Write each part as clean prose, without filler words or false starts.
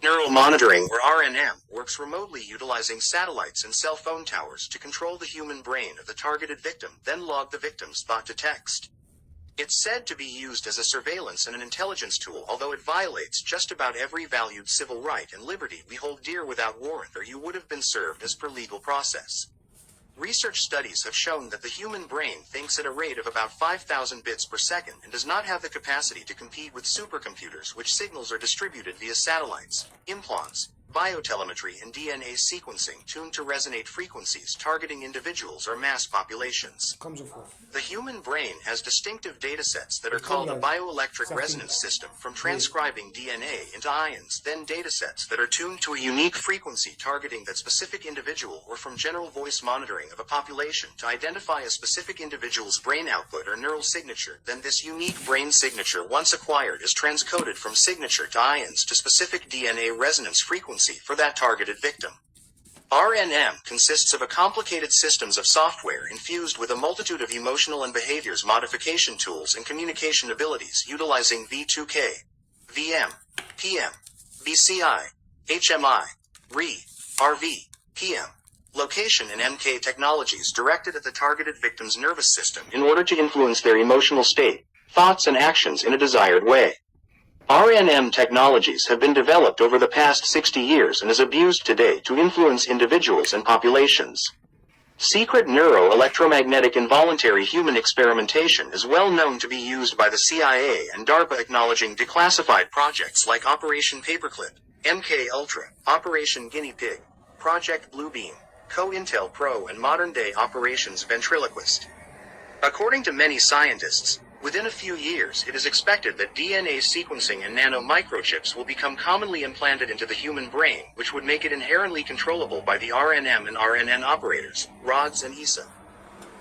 Neural monitoring, or RNM, works remotely utilizing satellites and cell phone towers to control the human brain of the targeted victim, then log the victim's thought to text. It's said to be used as a surveillance and an intelligence tool, although it violates just about every valued civil right and liberty we hold dear without warrant, or you would have been served as per legal process. Research studies have shown that the human brain thinks at a rate of about 5,000 bits per second and does not have the capacity to compete with supercomputers, which signals are distributed via satellites, implants, biotelemetry, and DNA sequencing tuned to resonate frequencies targeting individuals or mass populations. The human brain has distinctive datasets that are called a bioelectric resonance system from transcribing DNA into ions, then datasets that are tuned to a unique frequency targeting that specific individual, or from general voice monitoring of a population to identify a specific individual's brain output or neural signature. Then this unique brain signature, once acquired, is transcoded from signature to ions to specific DNA resonance frequency for that targeted victim. RNM consists of a complicated systems of software infused with a multitude of emotional and behaviors modification tools and communication abilities utilizing V2K, VM, PM, BCI, HMI, RE, RV, PM, location and MK technologies directed at the targeted victim's nervous system in order to influence their emotional state, thoughts and actions in a desired way. RNM technologies have been developed over the past 60 years and is abused today to influence individuals and populations. Secret neuro-electromagnetic involuntary human experimentation is well known to be used by the CIA and DARPA, acknowledging declassified projects like Operation Paperclip, MK Ultra, Operation Guinea Pig, Project Bluebeam, COINTEL Pro, and modern-day Operations Ventriloquist. According to many scientists, within a few years, it is expected that DNA sequencing and nanomicrochips will become commonly implanted into the human brain, which would make it inherently controllable by the RNM and RNN operators, RODs and ESA.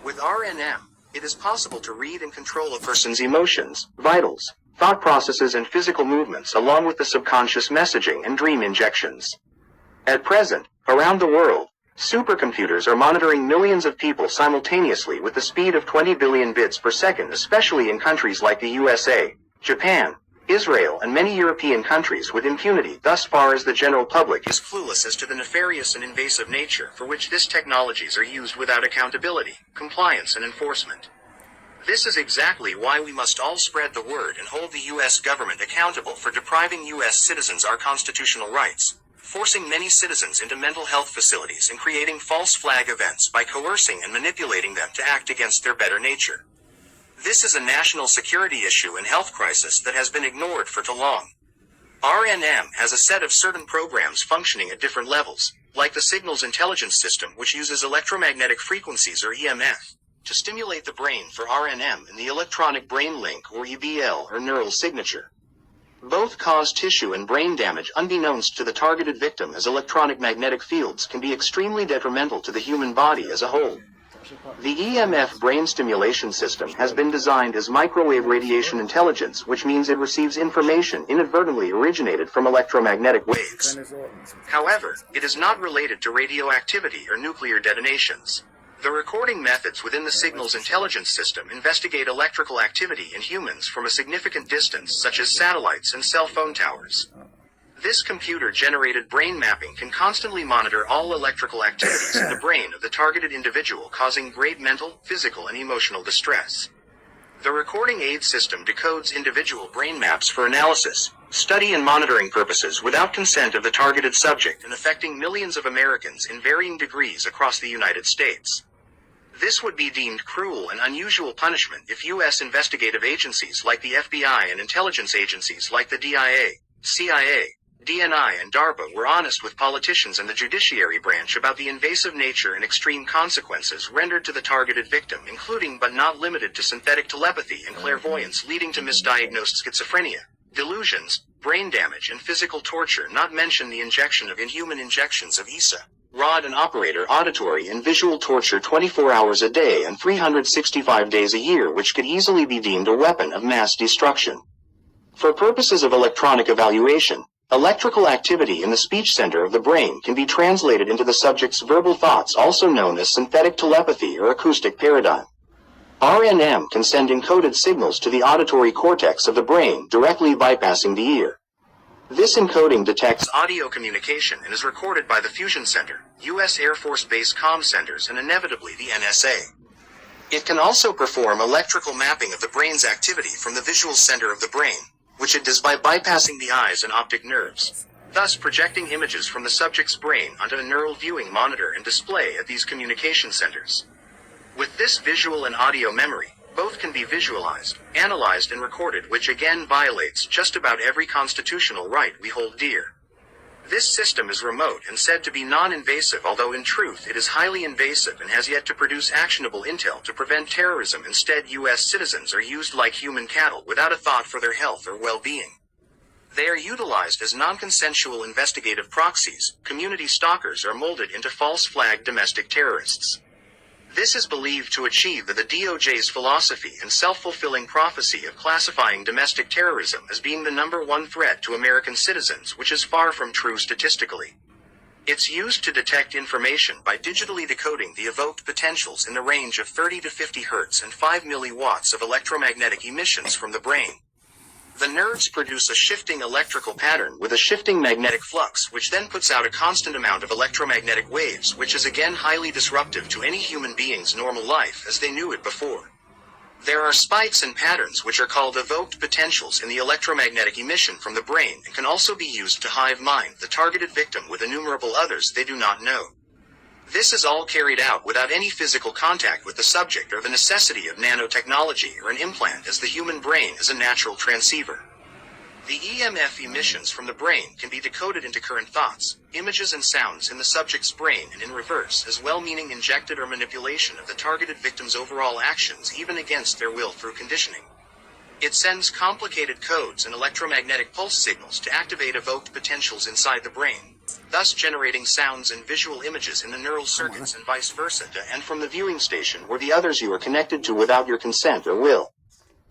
With RNM, it is possible to read and control a person's emotions, vitals, thought processes, and physical movements, along with the subconscious messaging and dream injections. At present, around the world, supercomputers are monitoring millions of people simultaneously with the speed of 20 billion bits per second, especially in countries like the USA, Japan, Israel, and many European countries, with impunity thus far as the general public is clueless as to the nefarious and invasive nature for which these technologies are used without accountability, compliance, and enforcement. This is exactly why we must all spread the word and hold the U.S. government accountable for depriving U.S. citizens our constitutional rights, forcing many citizens into mental health facilities, and creating false flag events by coercing and manipulating them to act against their better nature. This is a national security issue and health crisis that has been ignored for too long. RNM has a set of certain programs functioning at different levels, like the Signals Intelligence System, which uses electromagnetic frequencies, or EMF, to stimulate the brain for RNM, and the electronic brain link, or EBL, or neural signature. Both cause tissue and brain damage unbeknownst to the targeted victim, as electronic magnetic fields can be extremely detrimental to the human body as a whole. The EMF brain stimulation system has been designed as microwave radiation intelligence, which means it receives information inadvertently originated from electromagnetic waves. However, it is not related to radioactivity or nuclear detonations. The recording methods within the Signals Intelligence System investigate electrical activity in humans from a significant distance, such as satellites and cell phone towers. This computer-generated brain mapping can constantly monitor all electrical activities in the brain of the targeted individual, causing great mental, physical, and emotional distress. The recording aid system decodes individual brain maps for analysis, study, and monitoring purposes without consent of the targeted subject, and affecting millions of Americans in varying degrees across the United States. This would be deemed cruel and unusual punishment if U.S. investigative agencies like the FBI and intelligence agencies like the DIA, CIA, DNI, and DARPA were honest with politicians and the judiciary branch about the invasive nature and extreme consequences rendered to the targeted victim, including but not limited to synthetic telepathy and clairvoyance leading to misdiagnosed schizophrenia, delusions, brain damage, and physical torture, not mention the injection of inhuman injections of ESA, rod and operator auditory and visual torture 24 hours a day and 365 days a year, which could easily be deemed a weapon of mass destruction. For purposes of electronic evaluation, electrical activity in the speech center of the brain can be translated into the subject's verbal thoughts, also known as synthetic telepathy or acoustic paradigm. RNM can send encoded signals to the auditory cortex of the brain, directly bypassing the ear. This encoding detects audio communication and is recorded by the Fusion Center, U.S. Air Force Base comm centers, and inevitably the NSA. It can also perform electrical mapping of the brain's activity from the visual center of the brain, which it does by bypassing the eyes and optic nerves, thus projecting images from the subject's brain onto a neural viewing monitor and display at these communication centers. With this visual and audio memory, both can be visualized, analyzed, and recorded, which again violates just about every constitutional right we hold dear. This system is remote and said to be non-invasive, although in truth it is highly invasive and has yet to produce actionable intel to prevent terrorism. Instead, U.S. citizens are used like human cattle without a thought for their health or well-being. They are utilized as non-consensual investigative proxies. Community stalkers are molded into false flag domestic terrorists. This is believed to achieve the DOJ's philosophy and self-fulfilling prophecy of classifying domestic terrorism as being the number one threat to American citizens, which is far from true statistically. It's used to detect information by digitally decoding the evoked potentials in the range of 30 to 50 Hz and 5 milliwatts of electromagnetic emissions from the brain. The nerves produce a shifting electrical pattern with a shifting magnetic flux, which then puts out a constant amount of electromagnetic waves, which is again highly disruptive to any human being's normal life as they knew it before. There are spikes and patterns which are called evoked potentials in the electromagnetic emission from the brain and can also be used to hive mind the targeted victim with innumerable others they do not know. This is all carried out without any physical contact with the subject or the necessity of nanotechnology or an implant, as the human brain is a natural transceiver. The EMF emissions from the brain can be decoded into current thoughts, images and sounds in the subject's brain and in reverse as well, meaning injected or manipulation of the targeted victim's overall actions even against their will through conditioning. It sends complicated codes and electromagnetic pulse signals to activate evoked potentials inside the brain, thus generating sounds and visual images in the neural circuits and vice versa to and from the viewing station or the others you are connected to without your consent or will.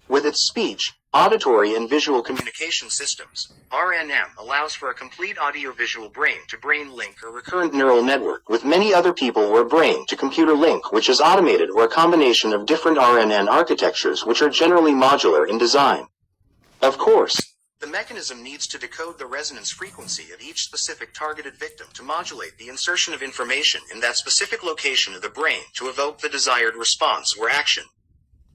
With its speech, auditory and visual communication systems, RNM allows for a complete audio-visual brain-to-brain link or recurrent neural network with many other people, or brain-to-computer link, which is automated, or a combination of different RNN architectures which are generally modular in design. Of course, the mechanism needs to decode the resonance frequency of each specific targeted victim to modulate the insertion of information in that specific location of the brain to evoke the desired response or action.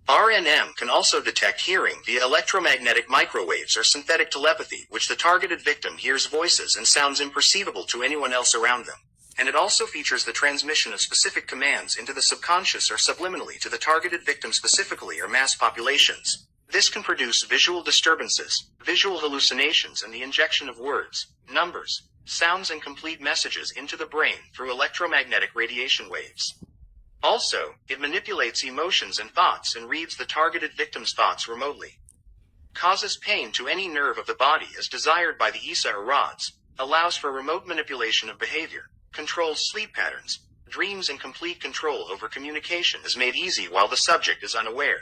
RNM can also detect hearing via electromagnetic microwaves or synthetic telepathy, which the targeted victim hears voices and sounds imperceivable to anyone else around them. And it also features the transmission of specific commands into the subconscious or subliminally to the targeted victim specifically or mass populations. This can produce visual disturbances, visual hallucinations, and the injection of words, numbers, sounds, and complete messages into the brain through electromagnetic radiation waves. Also, it manipulates emotions and thoughts and reads the targeted victim's thoughts remotely. Causes pain to any nerve of the body as desired by the ESA or rods, allows for remote manipulation of behavior, controls sleep patterns, dreams, and complete control over communication is made easy while the subject is unaware.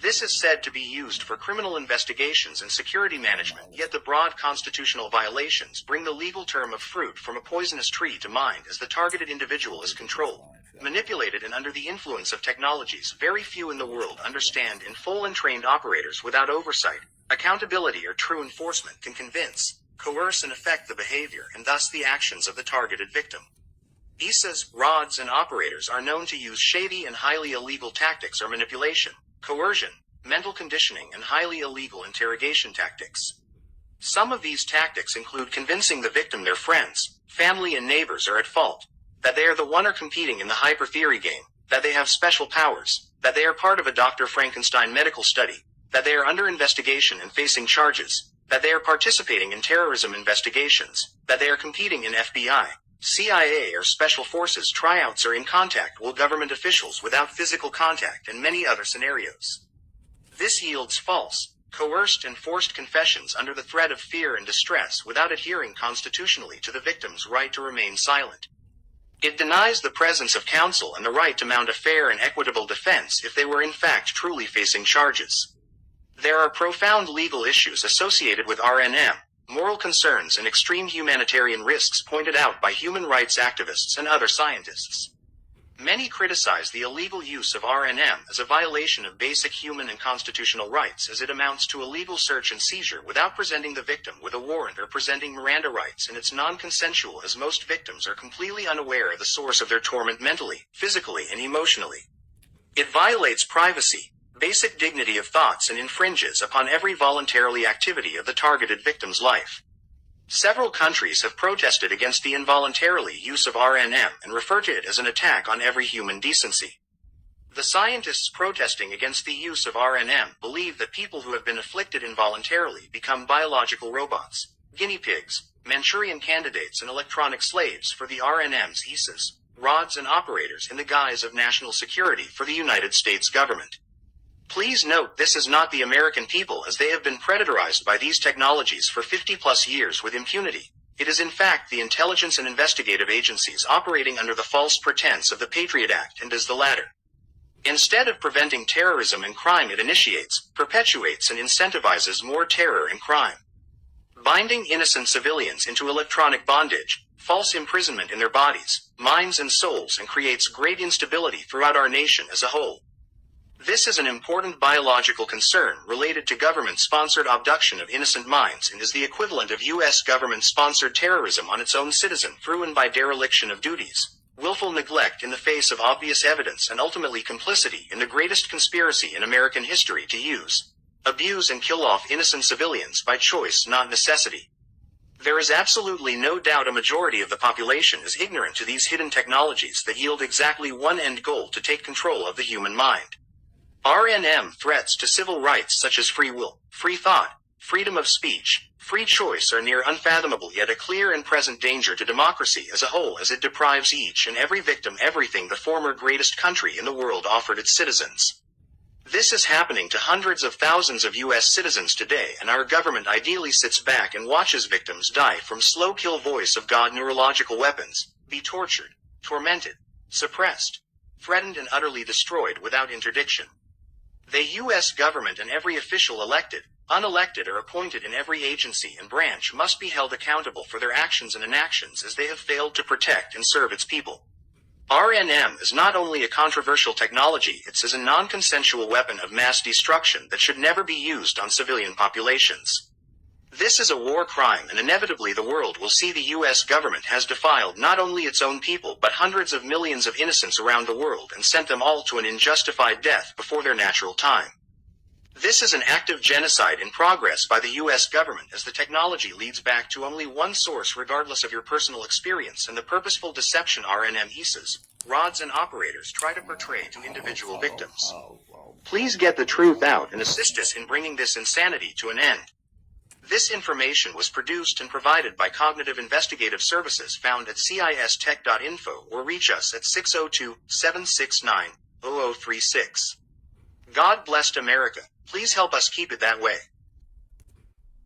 This is said to be used for criminal investigations and security management, yet the broad constitutional violations bring the legal term of fruit from a poisonous tree to mind, as the targeted individual is controlled, manipulated, and under the influence of technologies very few in the world understand in full, and trained operators without oversight, accountability, or true enforcement can convince, coerce, and affect the behavior and thus the actions of the targeted victim. ESAs, rods, and operators are known to use shady and highly illegal tactics or manipulation, coercion, mental conditioning, and highly illegal interrogation tactics. Some of these tactics include convincing the victim their friends, family, and neighbors are at fault, that they are the one or competing in the hyper-theory game, that they have special powers, that they are part of a Dr. Frankenstein medical study, that they are under investigation and facing charges, that they are participating in terrorism investigations, that they are competing in FBI, CIA, or special forces tryouts, or in contact with government officials without physical contact, and many other scenarios. This yields false, coerced, and forced confessions under the threat of fear and distress without adhering constitutionally to the victim's right to remain silent. It denies the presence of counsel and the right to mount a fair and equitable defense if they were in fact truly facing charges. There are profound legal issues associated with RNM, moral concerns, and extreme humanitarian risks pointed out by human rights activists and other scientists. Many criticize the illegal use of RNM as a violation of basic human and constitutional rights, as it amounts to illegal search and seizure without presenting the victim with a warrant or presenting Miranda rights, and it's non-consensual, as most victims are completely unaware of the source of their torment mentally, physically, and emotionally. It violates privacy, basic dignity of thoughts, and infringes upon every voluntarily activity of the targeted victim's life. Several countries have protested against the involuntarily use of RNM and refer to it as an attack on every human decency. The scientists protesting against the use of RNM believe that people who have been afflicted involuntarily become biological robots, guinea pigs, Manchurian candidates, and electronic slaves for the RNM's ISAs, rods and operators in the guise of national security for the United States government. Please note, this is not the American people, as they have been predatorized by these technologies for 50-plus years with impunity. It is in fact the intelligence and investigative agencies operating under the false pretense of the Patriot Act, and as the latter. Instead of preventing terrorism and crime, it initiates, perpetuates, and incentivizes more terror and crime. Binding innocent civilians into electronic bondage, false imprisonment in their bodies, minds, and souls, and creates great instability throughout our nation as a whole. This is an important biological concern related to government-sponsored abduction of innocent minds, and is the equivalent of U.S. government-sponsored terrorism on its own citizen, through and by dereliction of duties, willful neglect in the face of obvious evidence, and ultimately complicity in the greatest conspiracy in American history to use, abuse, and kill off innocent civilians by choice, not necessity. There is absolutely no doubt a majority of the population is ignorant to these hidden technologies that yield exactly one end goal: to take control of the human mind. RNM threats to civil rights such as free will, free thought, freedom of speech, free choice are near unfathomable, yet a clear and present danger to democracy as a whole, as it deprives each and every victim everything the former greatest country in the world offered its citizens. This is happening to hundreds of thousands of U.S. citizens today, and our government ideally sits back and watches victims die from slow kill voice of God neurological weapons, be tortured, tormented, suppressed, threatened, and utterly destroyed without interdiction. The U.S. government and every official, elected, unelected, or appointed in every agency and branch, must be held accountable for their actions and inactions, as they have failed to protect and serve its people. RNM is not only a controversial technology, it is a non-consensual weapon of mass destruction that should never be used on civilian populations. This is a war crime, and inevitably the world will see the U.S. government has defiled not only its own people but hundreds of millions of innocents around the world, and sent them all to an unjustified death before their natural time. This is an active genocide in progress by the U.S. government, as the technology leads back to only one source regardless of your personal experience, and the purposeful deception RNM ISAs, rods, and operators try to portray to individual victims. Please get the truth out and assist us in bringing this insanity to an end. This information was produced and provided by Cognitive Investigative Services, found at cistech.info, or reach us at 602-769-0036. God bless America. Please help us keep it that way.